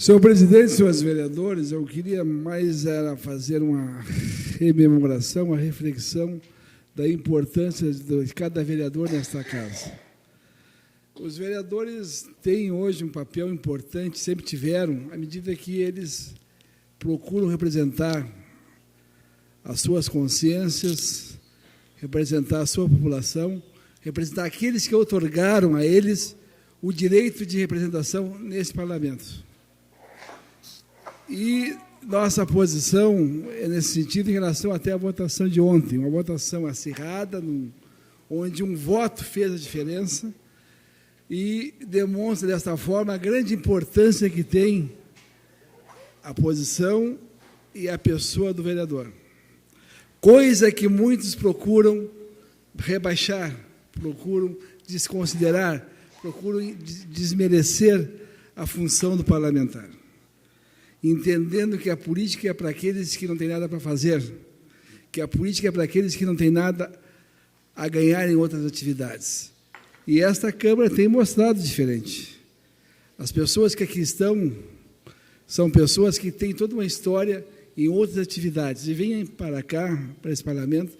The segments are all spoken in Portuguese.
Senhor presidente, senhores vereadores, eu queria mais fazer uma rememoração, uma reflexão da importância de cada vereador nesta casa. Os vereadores têm hoje um papel importante, sempre tiveram, à medida que eles procuram representar as suas consciências, representar a sua população, representar aqueles que outorgaram a eles o direito de representação nesse parlamento. E nossa posição é nesse sentido em relação até à votação de ontem, uma votação acirrada, onde um voto fez a diferença e demonstra desta forma a grande importância que tem a posição e a pessoa do vereador. Coisa que muitos procuram rebaixar, procuram desconsiderar, procuram desmerecer a função do parlamentar, entendendo que a política é para aqueles que não têm nada para fazer, que a política é para aqueles que não têm nada a ganhar em outras atividades. E esta Câmara tem mostrado diferente. As pessoas que aqui estão são pessoas que têm toda uma história em outras atividades e vêm para cá, para esse parlamento,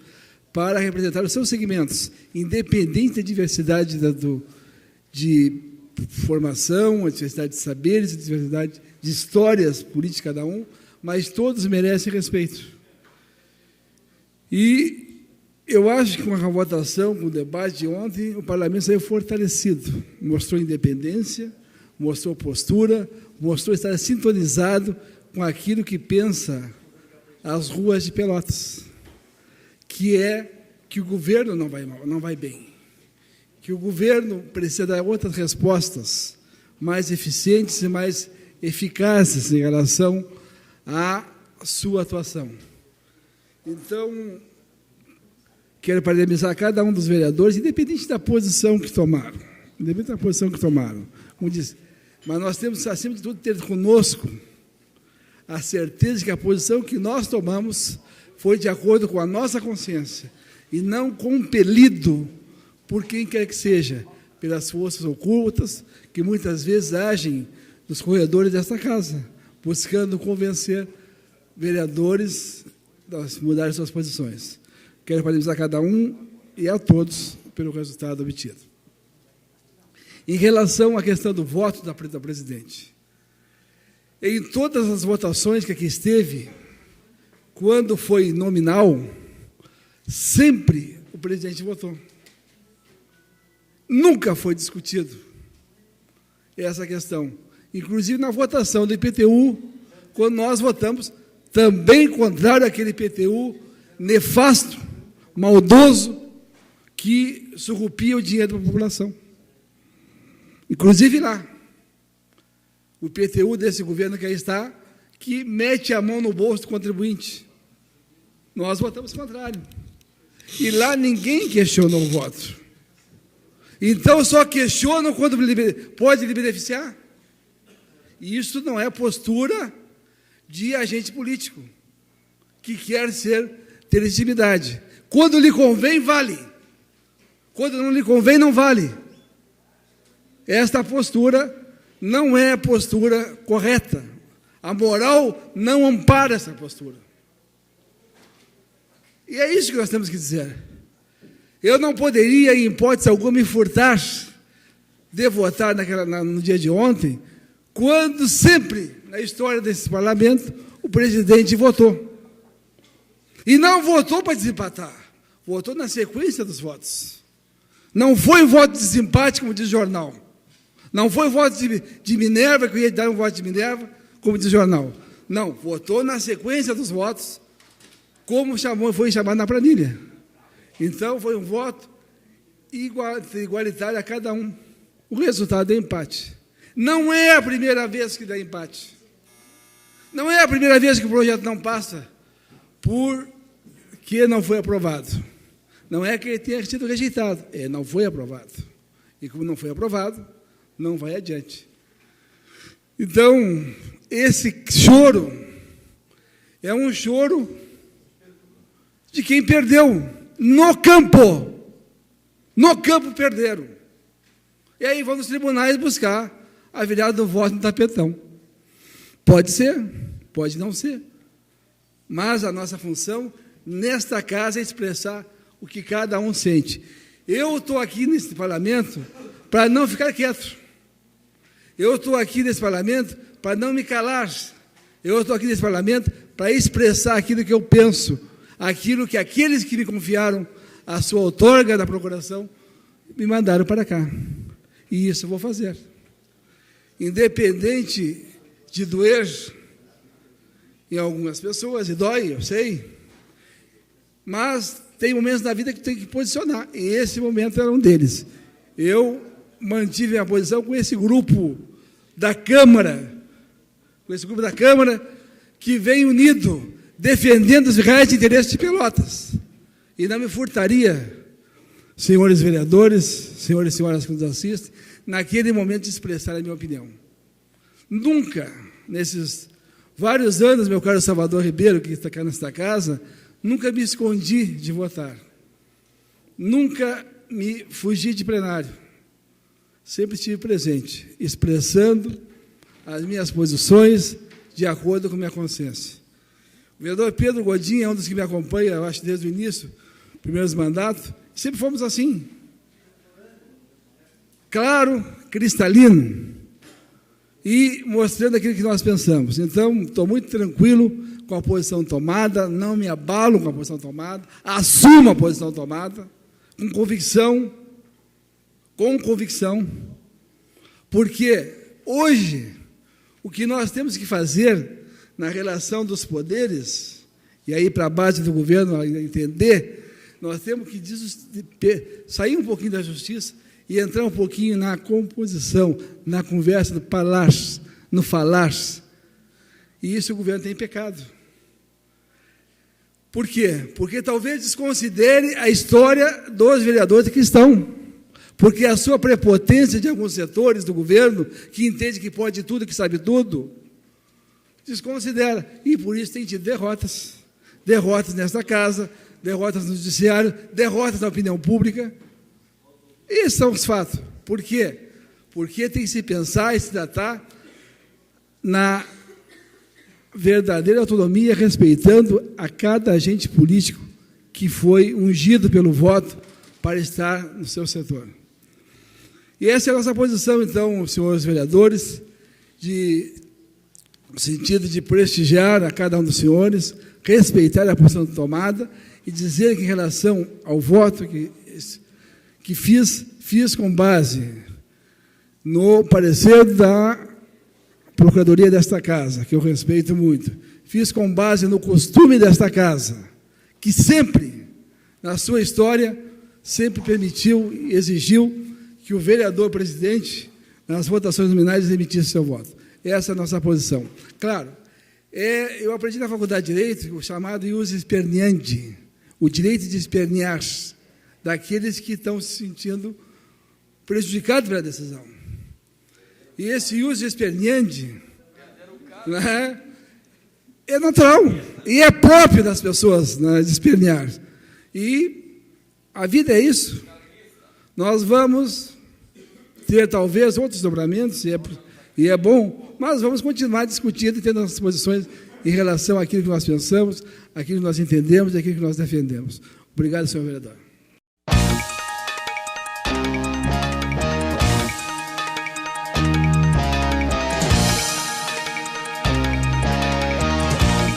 para representar os seus segmentos, independente da diversidade de formação, a diversidade de saberes, a diversidade de histórias políticas cada um, mas todos merecem respeito. E eu acho que com a votação, com o debate de ontem, o parlamento saiu fortalecido, mostrou independência, mostrou postura, mostrou estar sintonizado com aquilo que pensa as ruas de Pelotas, que é que o governo não vai bem, que o governo precisa dar outras respostas mais eficientes e mais eficazes em relação à sua atuação. Então, quero parabenizar cada um dos vereadores, independente da posição que tomaram, como disse, mas nós temos, acima de tudo, ter conosco a certeza de que a posição que nós tomamos foi de acordo com a nossa consciência e não compelido por quem quer que seja, pelas forças ocultas, que muitas vezes agem nos corredores desta casa, buscando convencer vereadores a mudarem suas posições. Quero parabenizar cada um e a todos pelo resultado obtido. Em relação à questão do voto da presidente, em todas as votações que aqui esteve, quando foi nominal, sempre o presidente votou. Nunca foi discutido essa questão. Inclusive na votação do IPTU, quando nós votamos, também contrário àquele IPTU nefasto, maldoso, que surrupia o dinheiro da população. Inclusive lá, o IPTU desse governo que aí está, que mete a mão no bolso do contribuinte. Nós votamos contrário. E lá ninguém questionou o voto. Então, só questionam quando pode lhe beneficiar. E isso não é postura de agente político, que quer ter legitimidade. Quando lhe convém, vale. Quando não lhe convém, não vale. Esta postura não é a postura correta. A moral não ampara essa postura. E é isso que nós temos que dizer. Eu não poderia, em hipótese alguma, me furtar de votar no dia de ontem, quando sempre, na história desse parlamento, o presidente votou. E não votou para desempatar, votou na sequência dos votos. Não foi voto de desempate, como diz o jornal. Não foi voto de Minerva, que eu ia dar um voto de Minerva, como diz o jornal. Não, votou na sequência dos votos, como foi chamado na planilha. Então, foi um voto igualitário a cada um. O resultado é empate. Não é a primeira vez que dá empate. Não é a primeira vez que o projeto não passa porque não foi aprovado. Não é que ele tenha sido rejeitado, não foi aprovado. E como não foi aprovado, não vai adiante. Então, esse choro é um choro de quem perdeu. No campo perderam. E aí vão nos tribunais buscar a virada do voto no tapetão. Pode ser, pode não ser. Mas a nossa função, nesta casa, é expressar o que cada um sente. Eu estou aqui nesse parlamento para não ficar quieto. Eu estou aqui nesse parlamento para não me calar. Eu estou aqui nesse parlamento para expressar aquilo que eu penso, aquilo que aqueles que me confiaram a sua outorga da procuração me mandaram para cá. E isso eu vou fazer. Independente de doer em algumas pessoas, e dói, eu sei, mas tem momentos na vida que tem que posicionar, e esse momento era um deles. Eu mantive a posição com esse grupo da Câmara, que vem unido, defendendo os reais interesses de Pelotas. E não me furtaria, senhores vereadores, senhores e senhoras que nos assistem, naquele momento de expressar a minha opinião. Nunca, nesses vários anos, meu caro Salvador Ribeiro, que está aqui nesta casa, nunca me escondi de votar. Nunca me fugi de plenário. Sempre estive presente, expressando as minhas posições de acordo com a minha consciência. O vereador Pedro Godinho é um dos que me acompanha, eu acho, desde o início, primeiros mandatos, sempre fomos assim. Claro, cristalino, e mostrando aquilo que nós pensamos. Então, estou muito tranquilo com a posição tomada, não me abalo com a posição tomada, assumo a posição tomada, com convicção, porque hoje, o que nós temos que fazer na relação dos poderes, e aí para a base do governo entender, nós temos que sair um pouquinho da justiça e entrar um pouquinho na composição, na conversa do palácio, no falar. E isso o governo tem pecado. Por quê? Porque talvez desconsidere a história dos vereadores que estão. Porque a sua prepotência de alguns setores do governo, que entende que pode tudo, que sabe tudo, desconsidera. E por isso tem tido derrotas. Derrotas nesta casa, derrotas no judiciário, derrotas na opinião pública. Esses são os fatos. Por quê? Porque tem que se pensar e se tratar na verdadeira autonomia, respeitando a cada agente político que foi ungido pelo voto para estar no seu setor. E essa é a nossa posição, então, senhores vereadores, no sentido de prestigiar a cada um dos senhores, respeitar a posição tomada e dizer que, em relação ao voto que fiz com base no parecer da Procuradoria desta casa, que eu respeito muito, fiz com base no costume desta casa, que sempre, na sua história, sempre permitiu e exigiu que o vereador presidente, nas votações nominais, emitisse seu voto. Essa é a nossa posição. Claro, eu aprendi na Faculdade de Direito o chamado ius esperneandi, o direito de espernear, daqueles que estão se sentindo prejudicados pela decisão. E esse ius esperneandi, né, é natural e é próprio das pessoas, né, de espernear. E a vida é isso. Nós vamos ter talvez outros dobramentos, e é bom, mas vamos continuar discutindo e tendo nossas posições em relação àquilo que nós pensamos, àquilo que nós entendemos e àquilo que nós defendemos. Obrigado, senhor vereador.